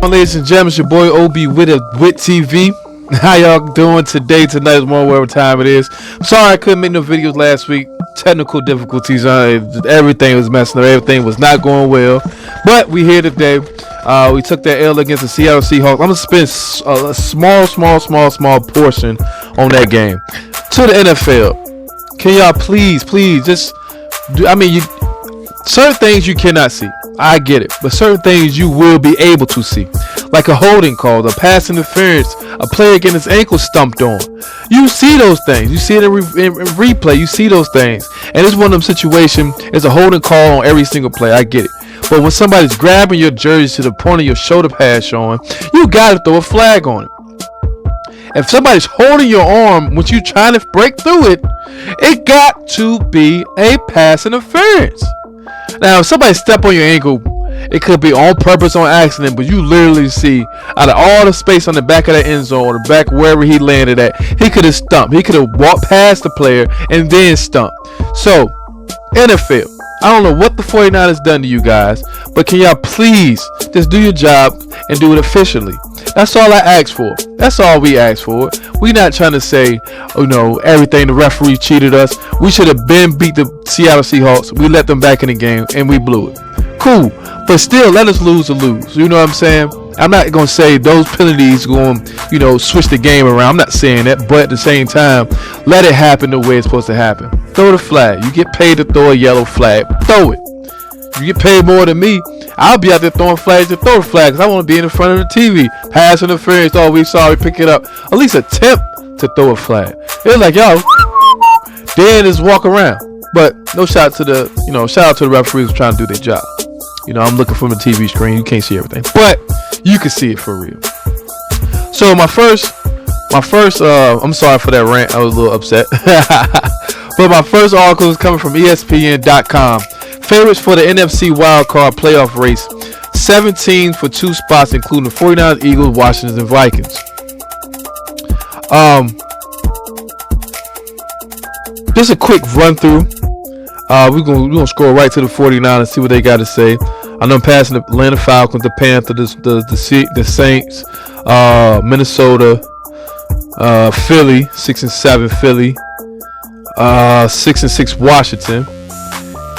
Ladies and gentlemen, it's your boy OB with TV. How y'all doing today? Tonight is more whatever time it is. Sorry I couldn't make no videos last week. Technical difficulties. Everything was messing up. Everything was not going well. But we here today. We took that L against the Seattle Seahawks. I'm gonna spend a small portion on that game. To the NFL, can y'all please just do? I mean, certain things you cannot see. I get it, but certain things you will be able to see, like a holding call, a pass interference, a player getting his ankle stumped on. You see those things. You see it in replay. You see those things, and it's one of them situations. It's a holding call on every single play. I get it, but when somebody's grabbing your jersey to the point of your shoulder pad showing, you gotta throw a flag on it. If somebody's holding your arm when you trying to break through it, it got to be a pass interference. Now, if somebody step on your ankle, it could be on purpose, on accident, but you literally see out of all the space on the back of that end zone or the back wherever he landed at, he could have stumped. He could have walked past the player and then stumped. So, NFL, I don't know what the 49ers done to you guys, but can y'all please just do your job and do it efficiently? That's all I ask for. That's all we ask for. We not trying to say, oh no, everything the referee cheated us. We should have been beat the Seattle Seahawks. We let them back in the game and we blew it. Cool, but still let us lose or lose. You know what I'm saying? I'm not gonna say those penalties going, switch the game around. I'm not saying that, but at the same time, let it happen the way it's supposed to happen. Throw the flag. You get paid to throw a yellow flag. Throw it. You get paid more than me. I'll be out there throwing flags to throw flags. I want to be in front of the TV. Pass interference. Oh, we sorry. Pick it up. At least attempt to throw a flag. It's like, yo, then just walk around. But no shout out to the referees trying to do their job. I'm looking from the TV screen. You can't see everything, but you can see it for real. So my first, I'm sorry for that rant. I was a little upset. But my first article is coming from ESPN.com. Favorites for the NFC wildcard playoff race. 17 for 2 spots, including the 49ers, Eagles, Washington, and Vikings. Just a quick run through. We're gonna scroll right to the 49ers and see what they got to say. I know I'm passing the Atlanta Falcons, the Panthers, the Saints, Minnesota, Philly, 6-7 Philly, 6-6 Washington.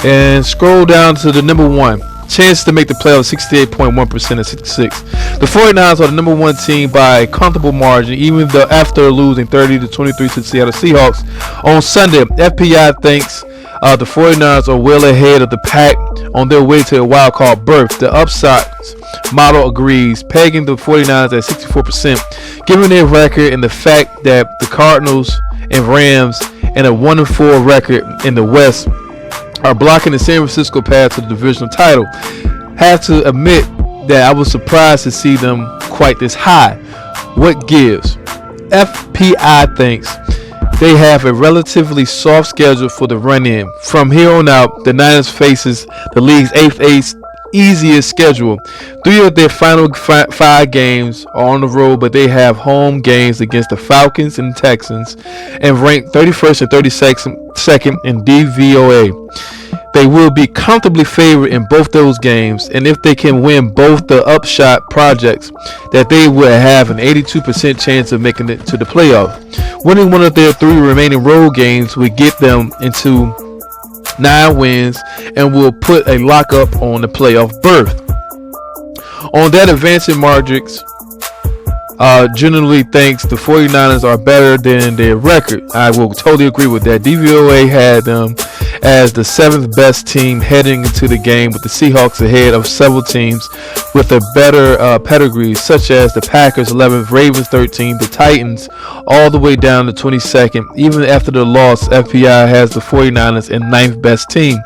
And scroll down to the number 1. Chance to make the playoffs, 68.1% at 66. The 49ers are the number 1 team by a comfortable margin, even though after losing 30-23 to the Seattle Seahawks on Sunday. FPI thinks the 49ers are well ahead of the pack on their way to a wild card berth. The upsides model agrees, pegging the 49ers at 64%, given their record and the fact that the Cardinals and Rams and a 1-4 record in the West are blocking the San Francisco path to the divisional title. Have to admit that I was surprised to see them quite this high. What gives? FPI thinks they have a relatively soft schedule for the run-in. From here on out, the Niners faces the league's 8th easiest schedule. 3 of their final 5 games are on the road, but they have home games against the Falcons and Texans, and ranked 31st and 32nd in DVOA. They will be comfortably favored in both those games, and if they can win both the upshot projects, that they will have an 82% chance of making it to the playoff. Winning one of their 3 remaining road games would get them into 9 wins and will put a lockup on the playoff berth. On that advancing margins, generally thinks the 49ers are better than their record. I will totally agree with that. DVOA had them as the 7th best team heading into the game, with the Seahawks ahead of several teams with a better pedigree, such as the Packers 11th, Ravens 13th, the Titans all the way down to 22nd. Even after the loss, FPI has the 49ers in 9th best team.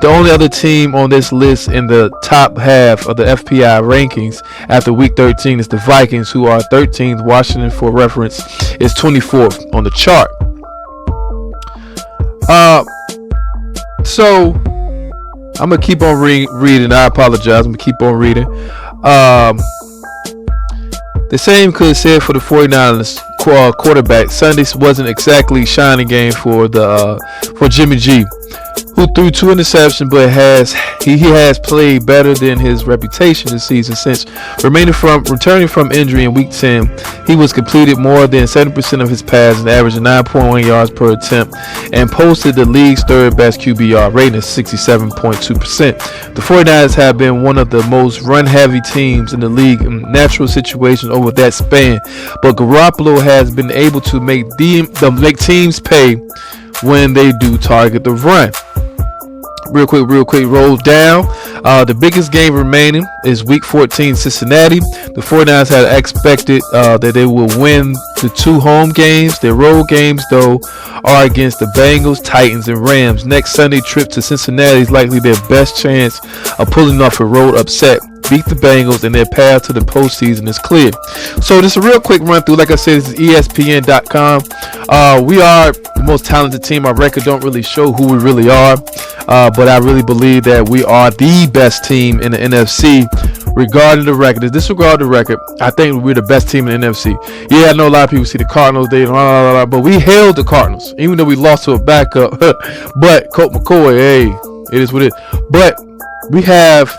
The only other team on this list in the top half of the FPI rankings after week 13 is the Vikings, who are 13th. Washington, for reference, is 24th on the chart. So I'm gonna keep on reading. I apologize. I'm gonna keep on reading. The same could be said for the 49ers quarterback. Sunday wasn't exactly shining game for Jimmy G, who threw 2 interceptions, but he has played better than his reputation this season. Since returning from injury in Week 10, he was completed more than 70% of his passes, averaging 9.1 yards per attempt, and posted the league's third best QBR rating of 67.2%. The 49ers have been one of the most run-heavy teams in the league in natural situations over that span, but Garoppolo has been able to make teams pay when they do target the run. Real quick, roll down. The biggest game remaining is Week 14, Cincinnati. The 49ers had expected that they will win the 2 home games. Their road games, though, are against the Bengals, Titans, and Rams. Next Sunday trip to Cincinnati is likely their best chance of pulling off a road upset. Beat the Bengals, and their path to the postseason is clear. So just a real quick run through. Like I said, this is ESPN.com. We are the most talented team. Our record don't really show who we really are, but I really believe that we are the best team in the NFC. Regarding the record, disregard the record, I think we're the best team in the NFC. Yeah, I know a lot of people see the Cardinals, but we held the Cardinals, even though we lost to a backup. But Colt McCoy, hey, it is what it is. But we have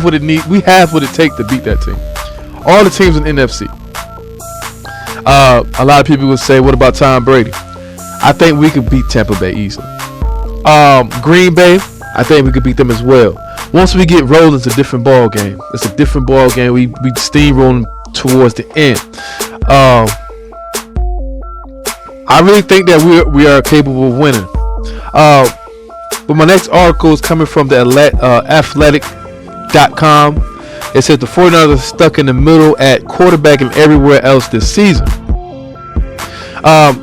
what it need. We have what it takes to beat that team. All the teams in the NFC. A lot of people would say, "What about Tom Brady?" I think we could beat Tampa Bay easily. Green Bay, I think we could beat them as well. Once we get rolling, it's a different ball game. It's a different ball game. We steamrolling towards the end. I really think that we are capable of winning. But my next article is coming from the Athletic.com. It says the 49ers are stuck in the middle at quarterback and everywhere else this season.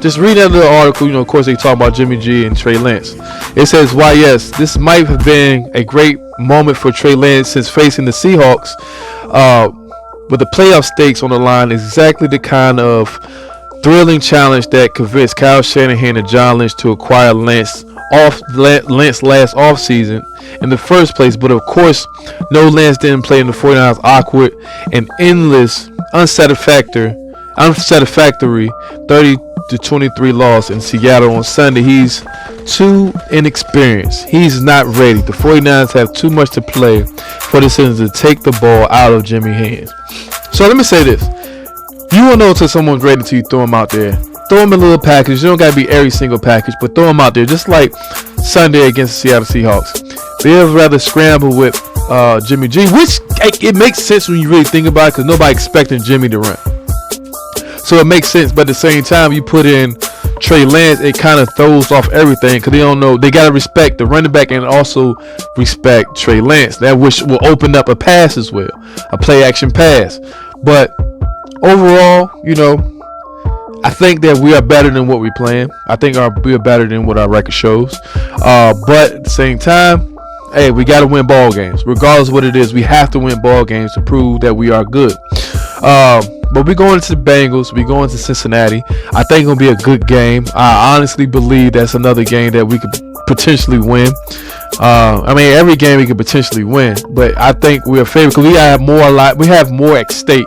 Just reading that little article, of course they talk about Jimmy G and Trey Lance. It says, why yes, this might have been a great moment for Trey Lance since facing the Seahawks, with the playoff stakes on the line, is exactly the kind of thrilling challenge that convinced Kyle Shanahan and John Lynch to acquire Lance last offseason in the first place. But of course, no, Lance didn't play in the 49ers' awkward and endless unsatisfactory 30-23 loss in Seattle on Sunday. He's too inexperienced. He's not ready. The 49ers have too much to play for the Citizens to take the ball out of Jimmy's hands. So let me say this. You won't know until someone's ready until you throw them out there. Throw them in a little package. You don't got to be every single package, but throw them out there. Just like Sunday against the Seattle Seahawks. They'd rather scramble with Jimmy G, which it makes sense when you really think about it, because nobody expecting Jimmy to run. So it makes sense, but at the same time, you put in Trey Lance, it kind of throws off everything, because they don't know. They got to respect the running back and also respect Trey Lance. That which will open up a pass as well, a play action pass. But overall, I think that we are better than what we're playing. I think we are better than what our record shows. But at the same time, hey, we got to win ball games. Regardless of what it is, we have to win ball games to prove that we are good. But we're going to the Bengals. We're going to Cincinnati. I think it's going to be a good game. I honestly believe that's another game that we could potentially win. Every game we could potentially win. But I think we're favored because we have more at stake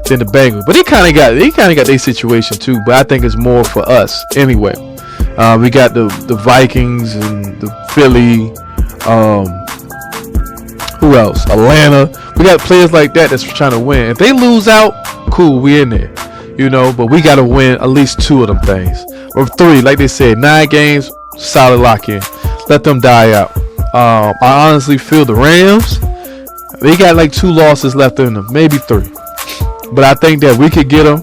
than the Bengals. But they kind of got their situation too. But I think it's more for us anyway. We got the Vikings and the Philly. Who else? Atlanta. We got players like that that's trying to win. If they lose out, cool, we in there. But we got to win at least 2 of them things. Or 3, like they said, 9 games, solid lock in. Let them die out. I honestly feel the Rams, they got like 2 losses left in them, maybe 3. But I think that we could get them,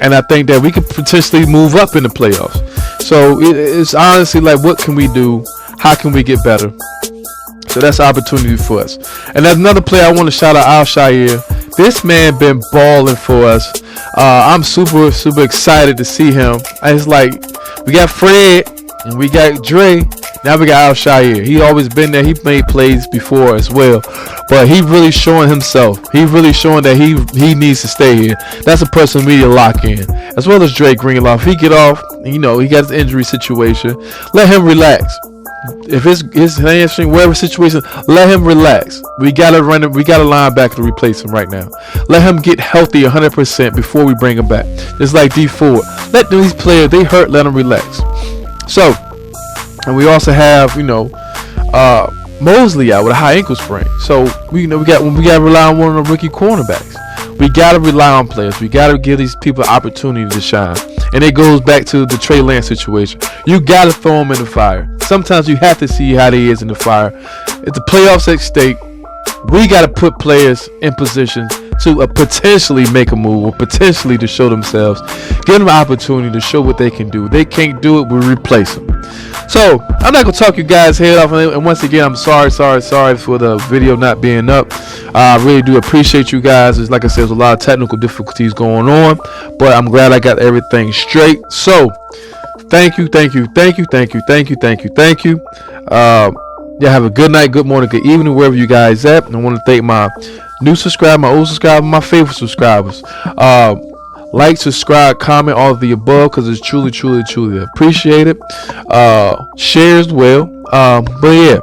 and I think that we could potentially move up in the playoffs. So it's honestly like, what can we do? How can we get better? So that's an opportunity for us. And there's another player I want to shout out, Alshire. This man been balling for us. I'm super excited to see him. It's like we got Fred and we got Dre. Now we got Alshire. He always been there. He made plays before as well. But he really showing himself. He really showing that he needs to stay here. That's a person we need to lock in. As well as Dre Greenlaw. If he get off, he got his injury situation. Let him relax. If his hamstring, whatever situation, let him relax. We gotta run him. We got a linebacker to replace him right now. Let him get healthy 100% before we bring him back. Just like D4. Let these players, they hurt. Let them relax. So And we also have, Mosley out with a high ankle sprain. So we got to rely on one of the rookie cornerbacks. We got to rely on players. We got to give these people opportunity to shine. And it goes back to the Trey Lance situation. You got to throw them in the fire. Sometimes you have to see how they is in the fire. If the playoffs at stake, we got to put players in position to potentially make a move, or potentially to show themselves. Give them an opportunity to show what they can do. If they can't do it, we replace them. So I'm not gonna talk you guys' head off, and once again, I'm sorry for the video not being up. I really do appreciate you guys. It's like I said, there's a lot of technical difficulties going on, but I'm glad I got everything straight. So thank you. Y'all have a good night, good morning, good evening, wherever you guys at. And I want to thank my new subscribers, my old subscribers, my favorite subscribers. Like, subscribe, comment, all of the above, because it's truly appreciated. Share as well. But yeah,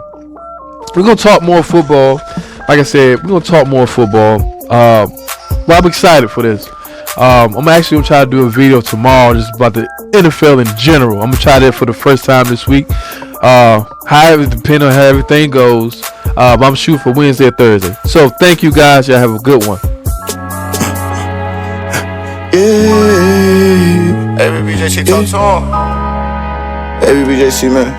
we're gonna talk more football. Like I said, we're gonna talk more football. Well, I'm excited for this. I'm actually gonna try to do a video tomorrow just about the NFL in general. I'm gonna try that for the first time this week. However, depending on how everything goes, I'm shooting for Wednesday or Thursday. So thank you guys. Y'all have a good one. Hey, BJC, talk to him. Hey, BJC, man.